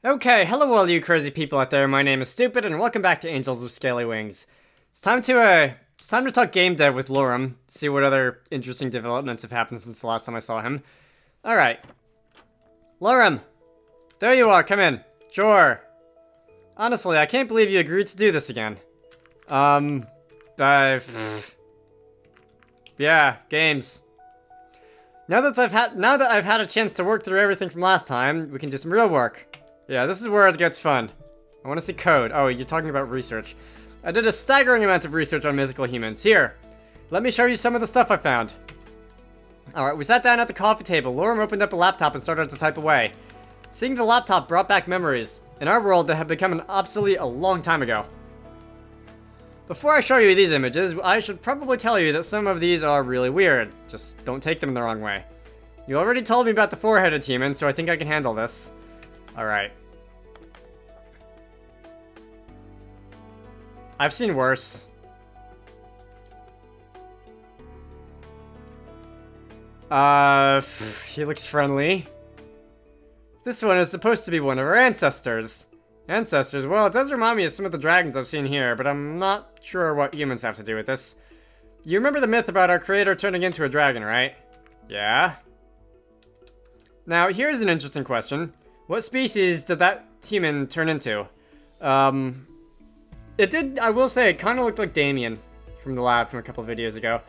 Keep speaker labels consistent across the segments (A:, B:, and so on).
A: Okay, hello all you crazy people out there, my name is Stupid, and welcome back to Angels with Scaly Wings. It's time to talk game dev with Lorem, see what other interesting developments have happened since the last time I saw him. Alright. Lorem! There you are, come in. Sure. Honestly, I can't believe you agreed to do this again. Yeah, games. Now that I've had a chance to work through everything from last time, we can do some real work. Yeah, this is where it gets fun. I want to see code. Oh, you're talking about research. I did a staggering amount of research on mythical humans. Here, let me show you some of the stuff I found. Alright, we sat down at the coffee table. Lorem opened up a laptop and started to type away. Seeing the laptop brought back memories. In our world, that had become obsolete a long time ago. Before I show you these images, I should probably tell you that some of these are really weird. Just don't take them the wrong way. You already told me about the four-headed human, so I think I can handle this. Alright. I've seen worse. He looks friendly. This one is supposed to be one of our ancestors. Ancestors? Well, it does remind me of some of the dragons I've seen here, but I'm not sure what humans have to do with this. You remember the myth about our creator turning into a dragon, right? Yeah? Now, here's an interesting question. What species did that human turn into? It did, I will say, it kind of looked like Damien from the lab from a couple of videos ago.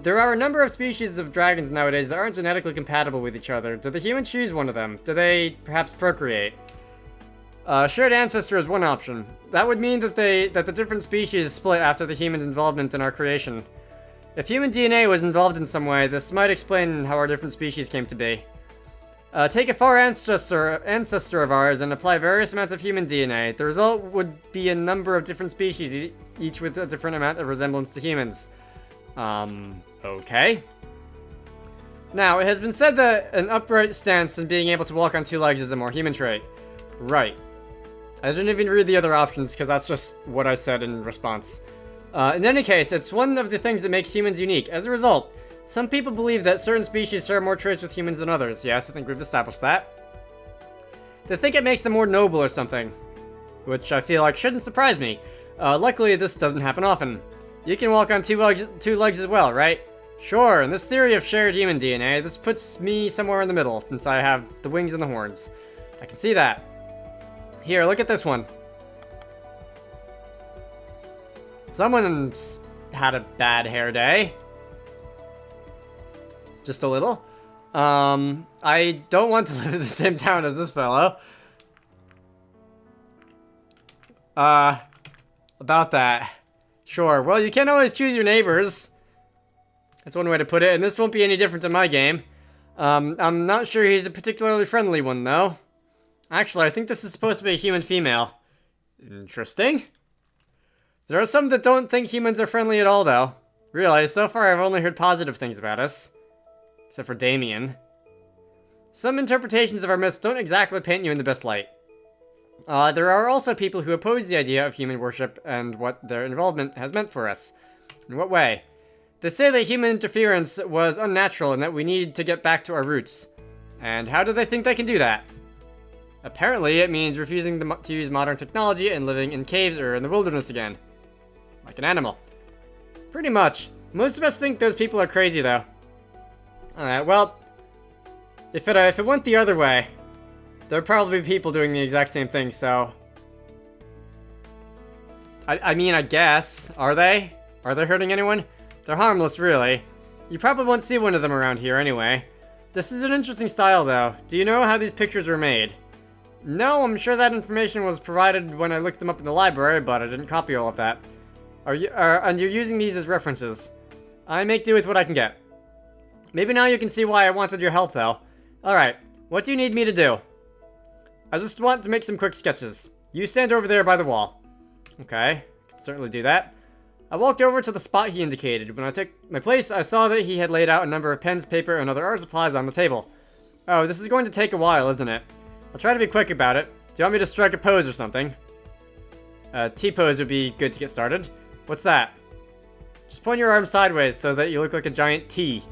A: There are a number of species of dragons nowadays that aren't genetically compatible with each other. Did the humans choose one of them? Do they perhaps procreate? Shared ancestor is one option. That would mean that the different species split after the human's involvement in our creation. If human DNA was involved in some way, this might explain how our different species came to be. Take a far ancestor of ours and apply various amounts of human DNA. The result would be a number of different species, each with a different amount of resemblance to humans. Okay. Now, it has been said that an upright stance and being able to walk on two legs is a more human trait. Right. I didn't even read the other options, because that's just what I said in response. In any case, it's one of the things that makes humans unique. As a result, some people believe that certain species share more traits with humans than others. Yes, I think we've established that. They think it makes them more noble or something, which I feel like shouldn't surprise me. Luckily, this doesn't happen often. You can walk on two legs as well, right? Sure, in this theory of shared human DNA, this puts me somewhere in the middle, since I have the wings and the horns. I can see that. Here, look at this one. Someone's had a bad hair day. Just a little. I don't want to live in the same town as this fellow. About that. Sure, well, you can't always choose your neighbors. That's one way to put it, and this won't be any different in my game. I'm not sure he's a particularly friendly one, though. Actually, I think this is supposed to be a human female. Interesting. There are some that don't think humans are friendly at all, though. Really, so far I've only heard positive things about us. Except for Damien. Some interpretations of our myths don't exactly paint you in the best light. There are also people who oppose the idea of human worship and what their involvement has meant for us. In what way? They say that human interference was unnatural and that we need to get back to our roots. And how do they think they can do that? Apparently, it means refusing to use modern technology and living in caves or in the wilderness again. Like an animal. Pretty much. Most of us think those people are crazy, though. Alright, well, if it went the other way, there would probably be people doing the exact same thing, so... I mean, I guess. Are they? Are they hurting anyone? They're harmless, really. You probably won't see one of them around here anyway. This is an interesting style, though. Do you know how these pictures were made? No, I'm sure that information was provided when I looked them up in the library, but I didn't copy all of that. And you're using these as references. I make do with what I can get. Maybe now you can see why I wanted your help, though. Alright, what do you need me to do? I just want to make some quick sketches. You stand over there by the wall. Okay, can certainly do that. I walked over to the spot he indicated. When I took my place, I saw that he had laid out a number of pens, paper, and other art supplies on the table. Oh, this is going to take a while, isn't it? I'll try to be quick about it. Do you want me to strike a pose or something? T-pose would be good to get started. What's that? Just point your arms sideways so that you look like a giant T.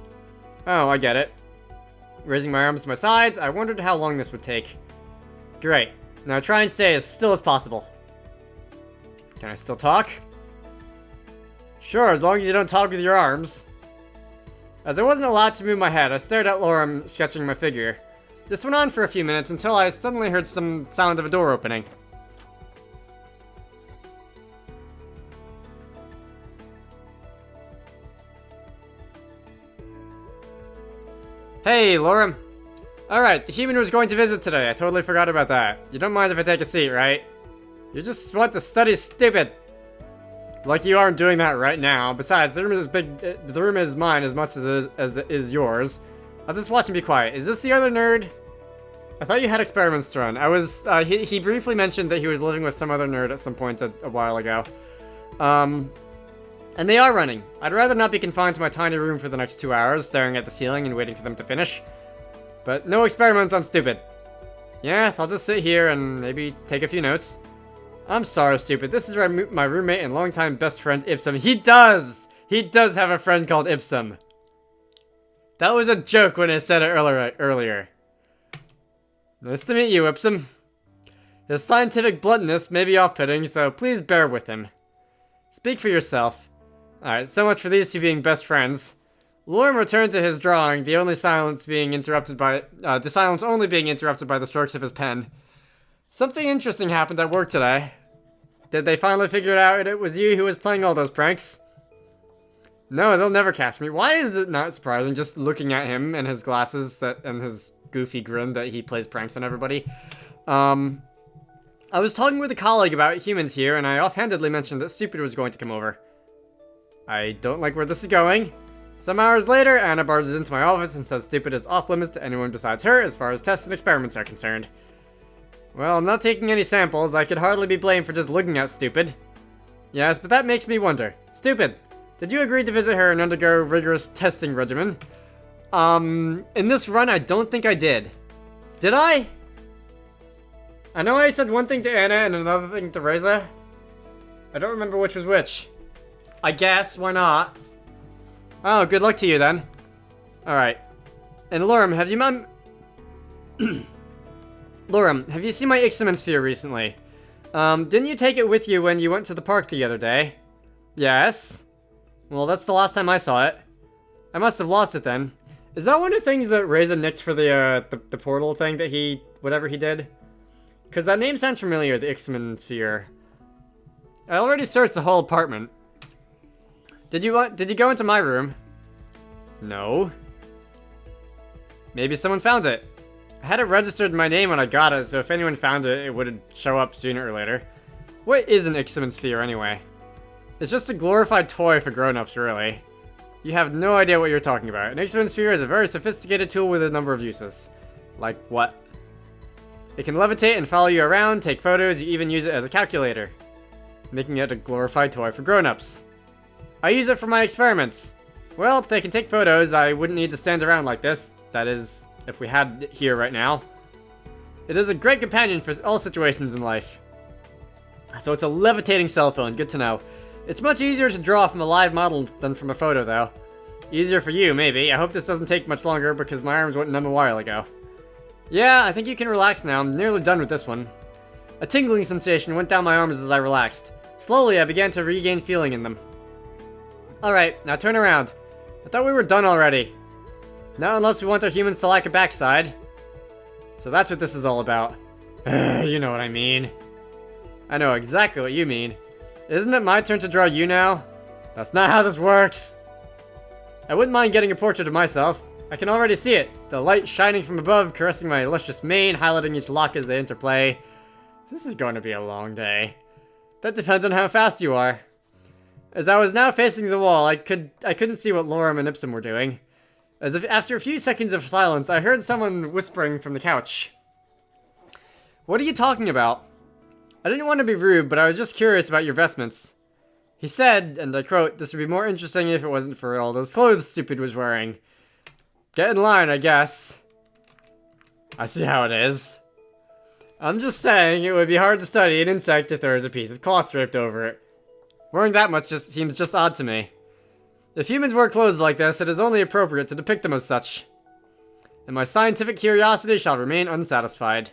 A: Oh, I get it. Raising my arms to my sides, I wondered how long this would take. Great. Now try and stay as still as possible. Can I still talk? Sure, as long as you don't talk with your arms. As I wasn't allowed to move my head, I stared at Lorem sketching my figure. This went on for a few minutes until I suddenly heard some sound of a door opening. Hey, Lorem. Alright, the human was going to visit today. I totally forgot about that. You don't mind if I take a seat, right? You just want to study stupid. Like you aren't doing that right now. Besides, the room is big. The room is mine as much as it is yours. I'll just watch and be quiet. Is this the other nerd? I thought you had experiments to run. I was. He briefly mentioned that he was living with some other nerd at some point a while ago. And they are running. I'd rather not be confined to my tiny room for the next 2 hours, staring at the ceiling and waiting for them to finish. But no experiments on stupid. Yes, I'll just sit here and maybe take a few notes. I'm sorry, stupid. This is my roommate and longtime best friend, Ipsum. He does! He does have a friend called Ipsum. That was a joke when I said it earlier. Nice to meet you, Ipsum. His scientific bluntness may be off-putting, so please bear with him. Speak for yourself. Alright, so much for these two being best friends. Lorem returned to his drawing, the silence only being interrupted by the strokes of his pen. Something interesting happened at work today. Did they finally figure out it was you who was playing all those pranks? No, they'll never catch me. Why is it not surprising just looking at him and his glasses and his goofy grin that he plays pranks on everybody? I was talking with a colleague about humans here, and I offhandedly mentioned that Stupid was going to come over. I don't like where this is going. Some hours later, Anna barges into my office and says Stupid is off limits to anyone besides her as far as tests and experiments are concerned. Well, I'm not taking any samples. I could hardly be blamed for just looking at Stupid. Yes, but that makes me wonder. Stupid, did you agree to visit her and undergo rigorous testing regimen? In this run, I don't think I did. Did I? I know I said one thing to Anna and another thing to Reza. I don't remember which was which. I guess, why not? Oh, good luck to you then. Alright. And Lorem, have you Lorem, have you seen my Ipsum sphere recently? Didn't you take it with you when you went to the park the other day? Yes. Well, that's the last time I saw it. I must have lost it then. Is that one of the things that Reza nicked for the portal thing that whatever he did? Because that name sounds familiar, the Ipsum sphere. I already searched the whole apartment. Did you go into my room? No. Maybe someone found it. I had it registered in my name when I got it, so if anyone found it, it would show up sooner or later. What is an Ipsum sphere anyway? It's just a glorified toy for grown-ups, really. You have no idea what you're talking about. An Ipsum sphere is a very sophisticated tool with a number of uses. Like what? It can levitate and follow you around, take photos, you even use it as a calculator. Making it a glorified toy for grown-ups. I use it for my experiments. Well, if they can take photos, I wouldn't need to stand around like this. That is, if we had it here right now. It is a great companion for all situations in life. So it's a levitating cell phone, good to know. It's much easier to draw from a live model than from a photo, though. Easier for you, maybe. I hope this doesn't take much longer because my arms went numb a while ago. Yeah, I think you can relax now. I'm nearly done with this one. A tingling sensation went down my arms as I relaxed. Slowly, I began to regain feeling in them. Alright, now turn around. I thought we were done already. Not unless we want our humans to lack a backside. So that's what this is all about. You know what I mean. I know exactly what you mean. Isn't it my turn to draw you now? That's not how this works. I wouldn't mind getting a portrait of myself. I can already see it. The light shining from above, caressing my luscious mane, highlighting each lock as they interplay. This is going to be a long day. That depends on how fast you are. As I was now facing the wall, I couldn't see what Lorem and Ipsum were doing. As if after a few seconds of silence, I heard someone whispering from the couch. What are you talking about? I didn't want to be rude, but I was just curious about your vestments. He said, and I quote, "This would be more interesting if it wasn't for all those clothes Stupid was wearing." Get in line, I guess. I see how it is. I'm just saying, it would be hard to study an insect if there was a piece of cloth draped over it. Wearing that much seems just odd to me. If humans wear clothes like this, it is only appropriate to depict them as such. And my scientific curiosity shall remain unsatisfied.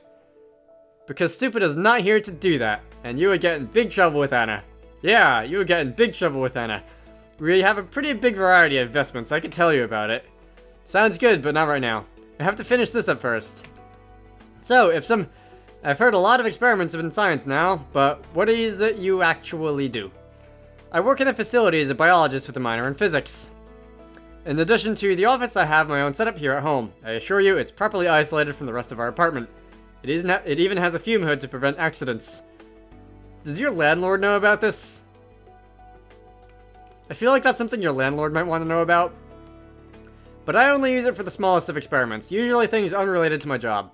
A: Because stupid is not here to do that, and you would get in big trouble with Anna. Yeah, you would get in big trouble with Anna. We have a pretty big variety of investments, I can tell you about it. Sounds good, but not right now. I have to finish this up first. So, Ipsum, I've heard a lot of experiments in science now, but what is it you actually do? I work in a facility as a biologist with a minor in physics. In addition to the office, I have my own setup here at home. I assure you, it's properly isolated from the rest of our apartment. It even has a fume hood to prevent accidents. Does your landlord know about this? I feel like that's something your landlord might want to know about. But I only use it for the smallest of experiments, usually things unrelated to my job.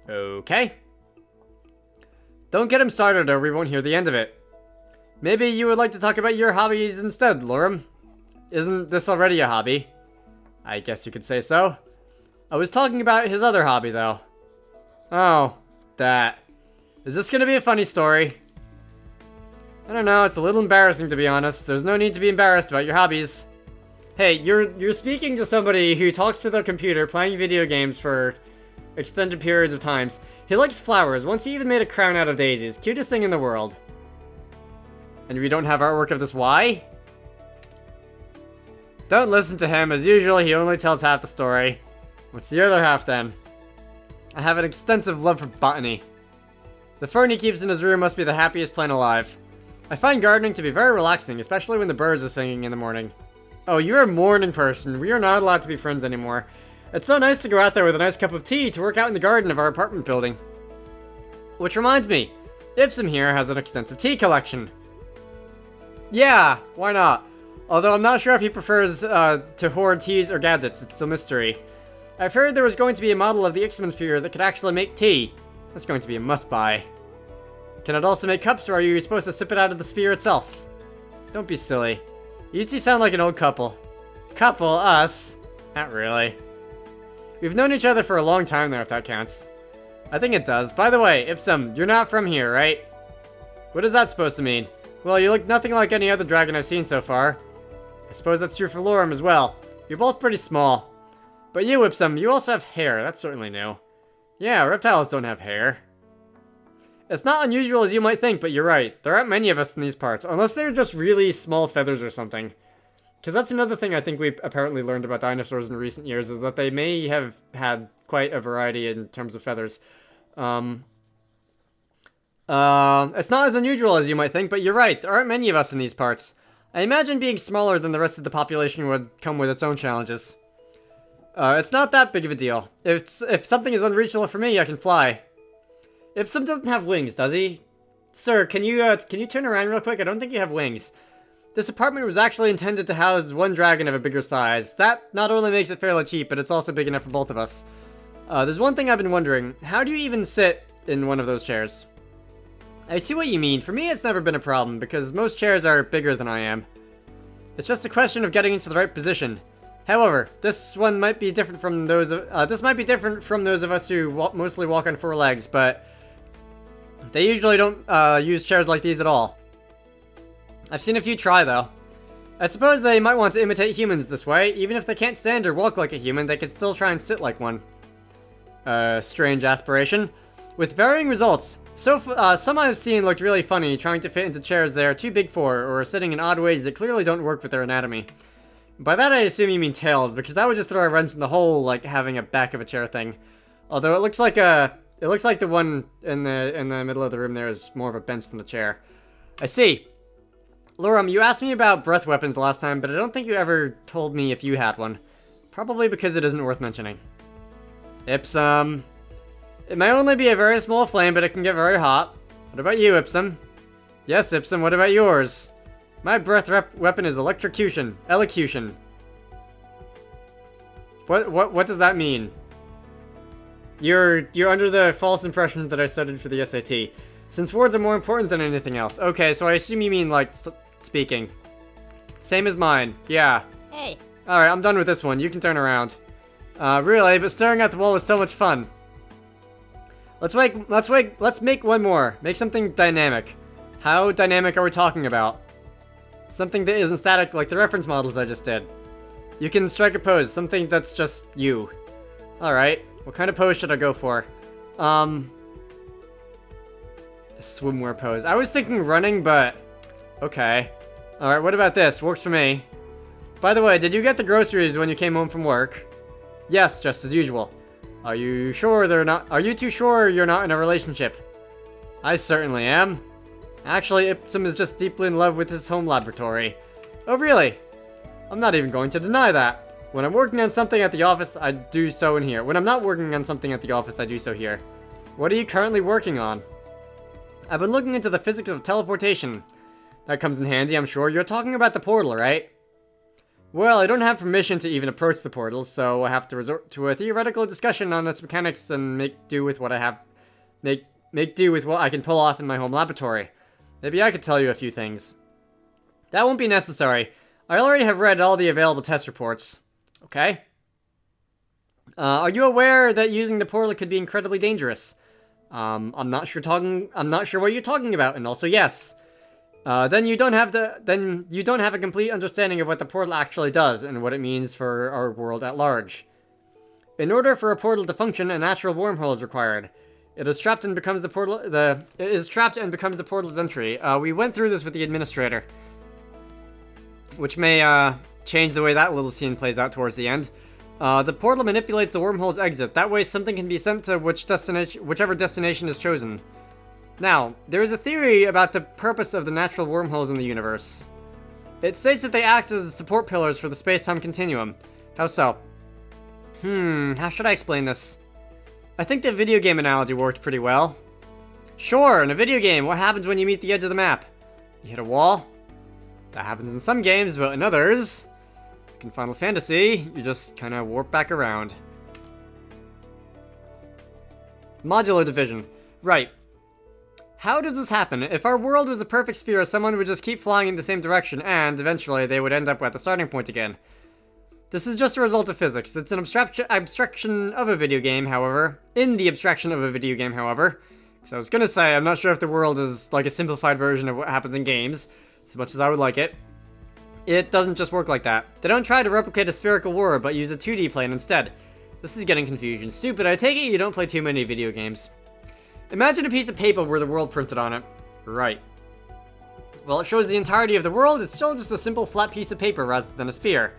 A: Okay. Don't get him started or we won't hear the end of it. Maybe you would like to talk about your hobbies instead, Lorem. Isn't this already a hobby? I guess you could say so. I was talking about his other hobby, though. Oh, that. Is this gonna be a funny story? I don't know, it's a little embarrassing to be honest. There's no need to be embarrassed about your hobbies. Hey, you're speaking to somebody who talks to their computer playing video games for extended periods of times. He likes flowers. Once he even made a crown out of daisies. Cutest thing in the world. And we don't have artwork of this. Why? Don't listen to him. As usual, he only tells half the story. What's the other half then? I have an extensive love for botany. The fern he keeps in his room must be the happiest plant alive. I find gardening to be very relaxing, especially when the birds are singing in the morning. Oh, you're a morning person. We are not allowed to be friends anymore. It's so nice to go out there with a nice cup of tea to work out in the garden of our apartment building. Which reminds me, Ipsum here has an extensive tea collection. Yeah, why not? Although I'm not sure if he prefers to hoard teas or gadgets, it's a mystery. I've heard there was going to be a model of the Ipsum sphere that could actually make tea. That's going to be a must-buy. Can it also make cups, or are you supposed to sip it out of the sphere itself? Don't be silly. You two sound like an old couple. Couple? Us? Not really. We've known each other for a long time there, if that counts. I think it does. By the way, Ipsum, you're not from here, right? What is that supposed to mean? Well, you look nothing like any other dragon I've seen so far. I suppose that's true for Lorem as well. You're both pretty small. But you, Ipsum, you also have hair. That's certainly new. Yeah, reptiles don't have hair. It's not unusual as you might think, but you're right. There aren't many of us in these parts, unless they're just really small feathers or something. Because that's another thing I think we've apparently learned about dinosaurs in recent years, is that they may have had quite a variety in terms of feathers. It's not as unusual as you might think, but you're right. There aren't many of us in these parts. I imagine being smaller than the rest of the population would come with its own challenges. It's not that big of a deal. If something is unreachable for me, I can fly. Ipsum doesn't have wings, does he? Sir, can you turn around real quick? I don't think you have wings. This apartment was actually intended to house one dragon of a bigger size. That not only makes it fairly cheap, but it's also big enough for both of us. There's one thing I've been wondering. How do you even sit in one of those chairs? I see what you mean. For me, it's never been a problem, because most chairs are bigger than I am. It's just a question of getting into the right position. However, this one might be different from those of us who mostly walk on four legs, but they usually don't use chairs like these at all. I've seen a few try, though. I suppose they might want to imitate humans this way. Even if they can't stand or walk like a human, they could still try and sit like one. Strange aspiration. With varying results. Some I've seen looked really funny, trying to fit into chairs they are too big for, or sitting in odd ways that clearly don't work with their anatomy. By that I assume you mean tails, because that would just throw a wrench in the whole, like, having a back of a chair thing. Although it looks like the one in the middle of the room there is more of a bench than a chair. I see. Lorem, you asked me about breath weapons last time, but I don't think you ever told me if you had one. Probably because it isn't worth mentioning. Ipsum. It may only be a very small flame, but it can get very hot. What about you, Ipsum? Yes, Ipsum, what about yours? My breath weapon is electrocution. Elocution. What does that mean? You're under the false impression that I studied for the SAT. Since words are more important than anything else. Okay, so I assume you mean, like, speaking. Same as mine. Yeah.
B: Hey.
A: Alright, I'm done with this one. You can turn around. Really, but staring at the wall was so much fun. Let's make one more. Make something dynamic. How dynamic are we talking about? Something that isn't static like the reference models I just did. You can strike a pose. Something that's just you. Alright. What kind of pose should I go for? Swimwear pose. I was thinking running, but... Okay. Alright, what about this? Works for me. By the way, did you get the groceries when you came home from work? Yes, just as usual. Are you sure they're not... Are you too sure you're not in a relationship? I certainly am. Actually, Ipsum is just deeply in love with his home laboratory. Oh, really? I'm not even going to deny that. When I'm working on something at the office, I do so in here. When I'm not working on something at the office, I do so here. What are you currently working on? I've been looking into the physics of teleportation. That comes in handy, I'm sure. You're talking about the portal, right? Well, I don't have permission to even approach the portal, so I have to resort to a theoretical discussion on its mechanics and make do with what I have... Make do with what I can pull off in my home laboratory. Maybe I could tell you a few things. That won't be necessary. I already have read all the available test reports. Okay. Are you aware that using the portal could be incredibly dangerous? I'm not sure what you're talking about, and also yes. Then you don't have a complete understanding of what the portal actually does and what it means for our world at large. In order for a portal to function, a natural wormhole is required. It is trapped and becomes the portal's entry. We went through this with the administrator, which may change the way that little scene plays out towards the end. The portal manipulates the wormhole's exit. That way something can be sent to whichever destination is chosen. Now, there is a theory about the purpose of the natural wormholes in the universe. It states that they act as the support pillars for the space-time continuum. How so? How should I explain this? I think the video game analogy worked pretty well. Sure, in a video game, what happens when you meet the edge of the map? You hit a wall? That happens in some games, but in others, like in Final Fantasy, you just kind of warp back around. Modular division. Right. How does this happen? If our world was a perfect sphere, someone would just keep flying in the same direction, and eventually they would end up at the starting point again. This is just a result of physics. It's an abstraction of a video game, however. Because I was gonna say, I'm not sure if the world is like a simplified version of what happens in games, as much as I would like it. It doesn't just work like that. They don't try to replicate a spherical world, but use a 2D plane instead. This is getting confusion. Stupid, I take it you don't play too many video games. Imagine a piece of paper with the world printed on it. Right. Well, it shows the entirety of the world. It's still just a simple flat piece of paper rather than a sphere.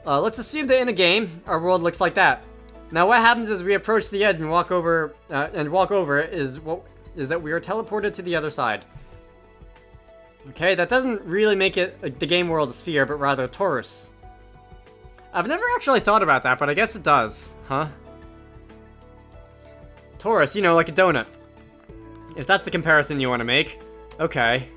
A: Let's assume that in a game, our world looks like that. Now, what happens as we approach the edge and walk over it is that we are teleported to the other side. Okay, that doesn't really make it the game world a sphere, but rather a torus. I've never actually thought about that, but I guess it does, huh? Torus, you know, like a donut. If that's the comparison you want to make. Okay.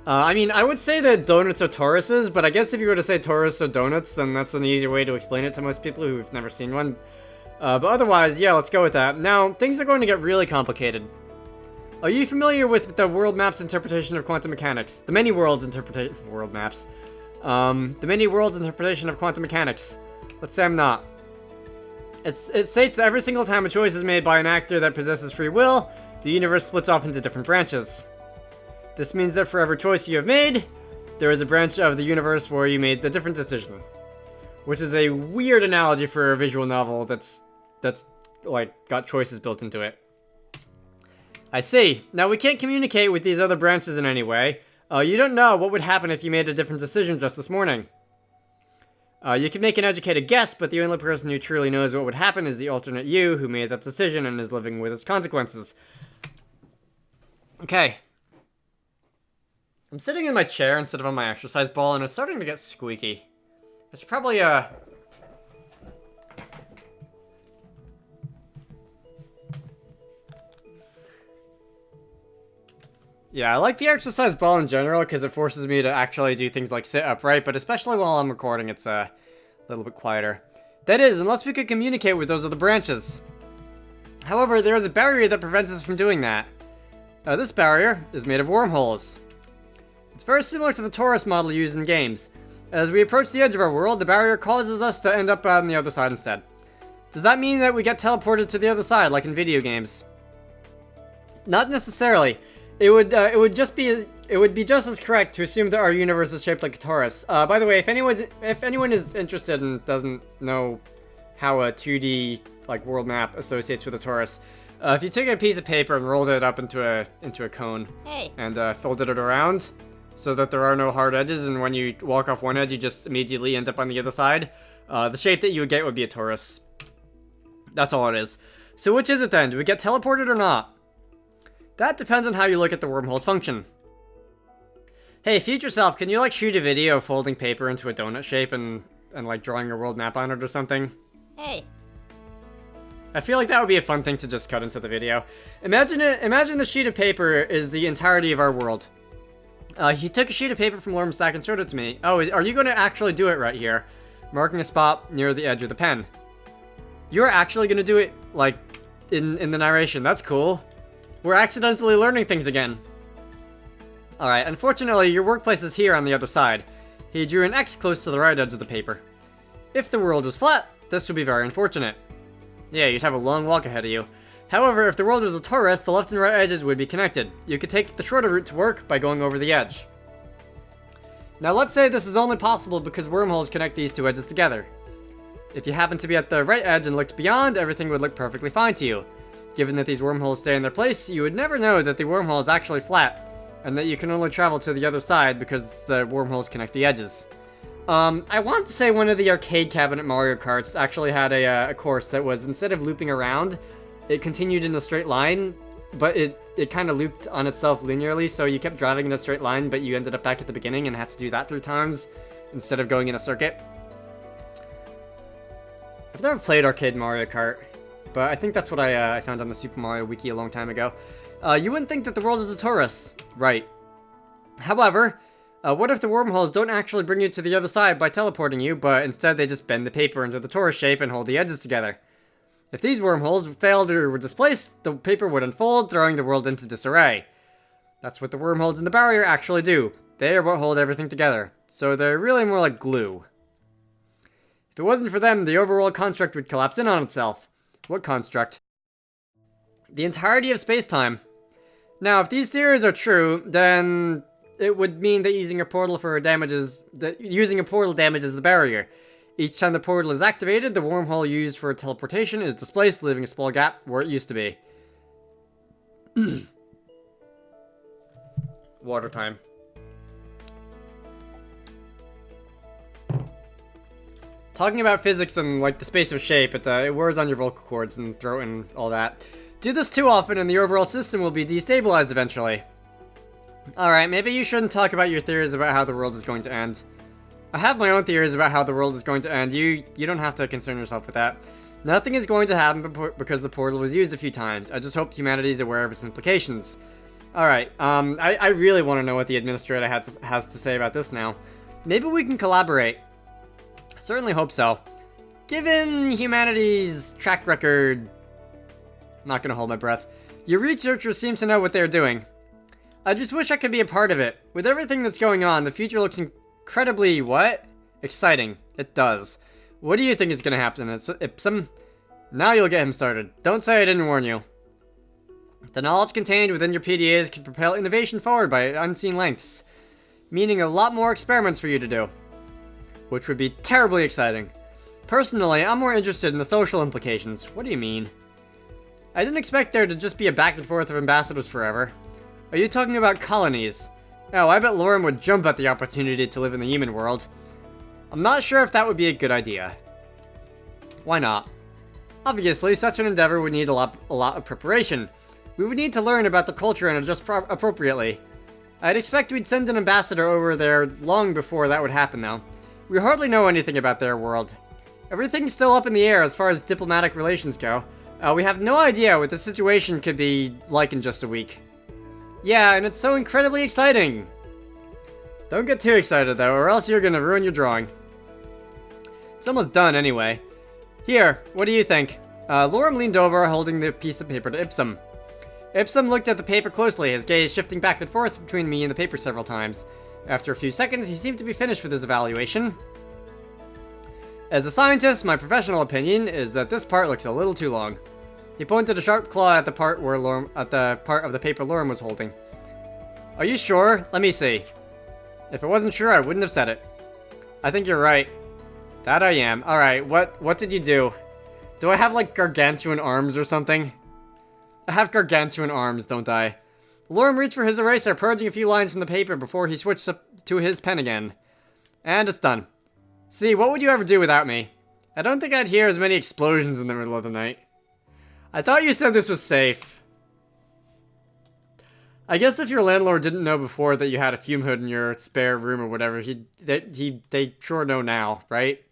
A: I mean, I would say that donuts are toruses, but I guess if you were to say torus or donuts, then that's an easier way to explain it to most people who've never seen one. But otherwise, yeah, let's go with that. Now, things are going to get really complicated. Are you familiar with the world map's interpretation of quantum mechanics? The many worlds interpretation... World maps. The many worlds interpretation of quantum mechanics. Let's say I'm not. It states that every single time a choice is made by an actor that possesses free will, the universe splits off into different branches. This means that for every choice you have made, there is a branch of the universe where you made the different decision. Which is a weird analogy for a visual novel that's like, got choices built into it. I see. Now, we can't communicate with these other branches in any way. You don't know what would happen if you made a different decision just this morning. You can make an educated guess, but the only person who truly knows what would happen is the alternate you who made that decision and is living with its consequences. Okay. I'm sitting in my chair instead of on my exercise ball, and it's starting to get squeaky. I should probably, Yeah, I like the exercise ball in general because it forces me to actually do things like sit upright, but especially while I'm recording, it's a little bit quieter. That is, unless we could communicate with those other branches. However, there is a barrier that prevents us from doing that. This barrier is made of wormholes. It's very similar to the torus model used in games. As we approach the edge of our world, the barrier causes us to end up on the other side instead. Does that mean that we get teleported to the other side, like in video games? Not necessarily. It would be just as correct to assume that our universe is shaped like a torus. By the way, if anyone is interested and doesn't know how a 2D like world map associates with a torus, If you take a piece of paper and rolled it up into a cone,
B: Hey.
A: and folded it around so that there are no hard edges, and when you walk off one edge, you just immediately end up on the other side, the shape that you would get would be a torus. That's all it is. So which is it then? Do we get teleported or not? That depends on how you look at the wormhole's function. Hey, future self, can you like shoot a video of folding paper into a donut shape and like drawing a world map on it or something?
B: Hey.
A: I feel like that would be a fun thing to just cut into the video. Imagine the sheet of paper is the entirety of our world. He took a sheet of paper from Lorem's stack and showed it to me. Oh, are you going to actually do it right here? Marking a spot near the edge of the pen. You're actually going to do it, like, in the narration. That's cool. We're accidentally learning things again. Alright, unfortunately, your workplace is here on the other side. He drew an X close to the right edge of the paper. If the world was flat, this would be very unfortunate. Yeah, you'd have a long walk ahead of you. However, if the world was a torus, the left and right edges would be connected. You could take the shorter route to work by going over the edge. Now let's say this is only possible because wormholes connect these two edges together. If you happen to be at the right edge and looked beyond, everything would look perfectly fine to you. Given that these wormholes stay in their place, you would never know that the wormhole is actually flat, and that you can only travel to the other side because the wormholes connect the edges. I want to say one of the arcade cabinet Mario Karts actually had a course that was, instead of looping around, it continued in a straight line, but it kind of looped on itself linearly, so you kept driving in a straight line, but you ended up back at the beginning and had to do that 3 times instead of going in a circuit. I've never played arcade Mario Kart, but I think that's what I found on the Super Mario Wiki a long time ago. You wouldn't think that the world is a torus. Right. However, what if the wormholes don't actually bring you to the other side by teleporting you, but instead they just bend the paper into the torus shape and hold the edges together? If these wormholes failed or were displaced, the paper would unfold, throwing the world into disarray. That's what the wormholes in the barrier actually do. They are what hold everything together. So they're really more like glue. If it wasn't for them, the overall construct would collapse in on itself. What construct? The entirety of space-time. Now, if these theories are true, then it would mean that using a portal damages the barrier. Each time the portal is activated, the wormhole used for teleportation is displaced, leaving a small gap where it used to be. Water time. Talking about physics and like the space of shape, it wears on your vocal cords and throat and all that. Do this too often and the overall system will be destabilized eventually. Alright, maybe you shouldn't talk about your theories about how the world is going to end. I have my own theories about how the world is going to end. You don't have to concern yourself with that. Nothing is going to happen because the portal was used a few times. I just hope humanity is aware of its implications. Alright, I really want to know what the administrator has to say about this now. Maybe we can collaborate. I certainly hope so. Given humanity's track record... Not gonna hold my breath. Your researchers seem to know what they're doing. I just wish I could be a part of it. With everything that's going on, the future looks incredibly, what? Exciting. It does. What do you think is gonna happen in Ipsum? Now you'll get him started. Don't say I didn't warn you. The knowledge contained within your PDAs could propel innovation forward by unseen lengths, meaning a lot more experiments for you to do, which would be terribly exciting. Personally, I'm more interested in the social implications. What do you mean? I didn't expect there to just be a back and forth of ambassadors forever. Are you talking about colonies? Oh, I bet Lorem would jump at the opportunity to live in the human world. I'm not sure if that would be a good idea. Why not? Obviously, such an endeavor would need a lot of preparation. We would need to learn about the culture and adjust appropriately. I'd expect we'd send an ambassador over there long before that would happen, though. We hardly know anything about their world. Everything's still up in the air as far as diplomatic relations go. We have no idea what the situation could be like in just a week. Yeah, and it's so incredibly exciting! Don't get too excited, though, or else you're gonna ruin your drawing. It's almost done, anyway. Here, what do you think? Lorem leaned over, holding the piece of paper to Ipsum. Ipsum looked at the paper closely, his gaze shifting back and forth between me and the paper several times. After a few seconds, he seemed to be finished with his evaluation. As a scientist, my professional opinion is that this part looks a little too long. He pointed a sharp claw at the part of the paper Lorem was holding. Are you sure? Let me see. If I wasn't sure, I wouldn't have said it. I think you're right. That I am. Alright, what did you do? Do I have, like, gargantuan arms or something? I have gargantuan arms, don't I? Lorem reached for his eraser, purging a few lines from the paper before he switched to his pen again. And it's done. See, what would you ever do without me? I don't think I'd hear as many explosions in the middle of the night. I thought you said this was safe. I guess if your landlord didn't know before that you had a fume hood in your spare room or whatever, they sure know now, right?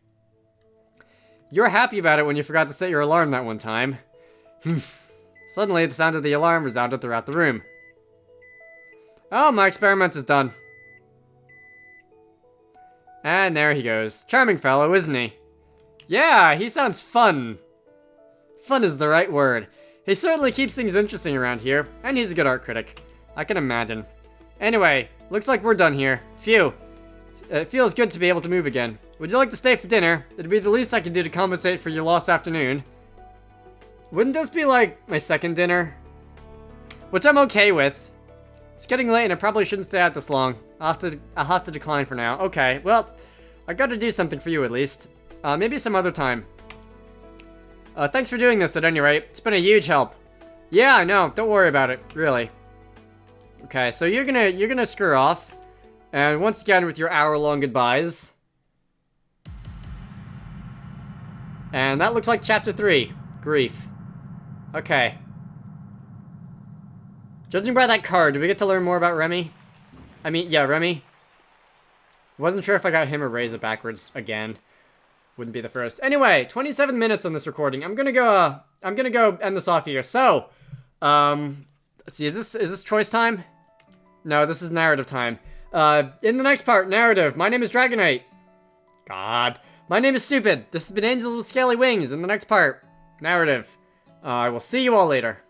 A: You were happy about it when you forgot to set your alarm that one time. Suddenly, the sound of the alarm resounded throughout the room. Oh, my experiment is done. And there he goes. Charming fellow, isn't he? Yeah, he sounds fun. Fun is the right word. He certainly keeps things interesting around here, and he's a good art critic. I can imagine. Anyway, looks like we're done here. Phew. It feels good to be able to move again. Would you like to stay for dinner? It'd be the least I can do to compensate for your lost afternoon. Wouldn't this be like my second dinner? Which I'm okay with. It's getting late and I probably shouldn't stay out this long. I'll have to decline for now. Okay, well, I gotta do something for you at least. Maybe some other time. Thanks for doing this at any rate. It's been a huge help. Yeah, I know. Don't worry about it. Really. Okay, so you're gonna screw off. And once again with your hour-long goodbyes. And that looks like chapter 3. Grief. Okay. Judging by that card, do we get to learn more about Remy? I mean, yeah, Remy. Wasn't sure if I got him or raise it backwards again. Wouldn't be the first. Anyway, 27 minutes on this recording. I'm gonna go end this off here. So, let's see, is this choice time? No, this is narrative time. In the next part, narrative. My name is Dragonite. God. My name is Stupid. This has been Angels with Scaly Wings. In the next part, narrative. I will see you all later.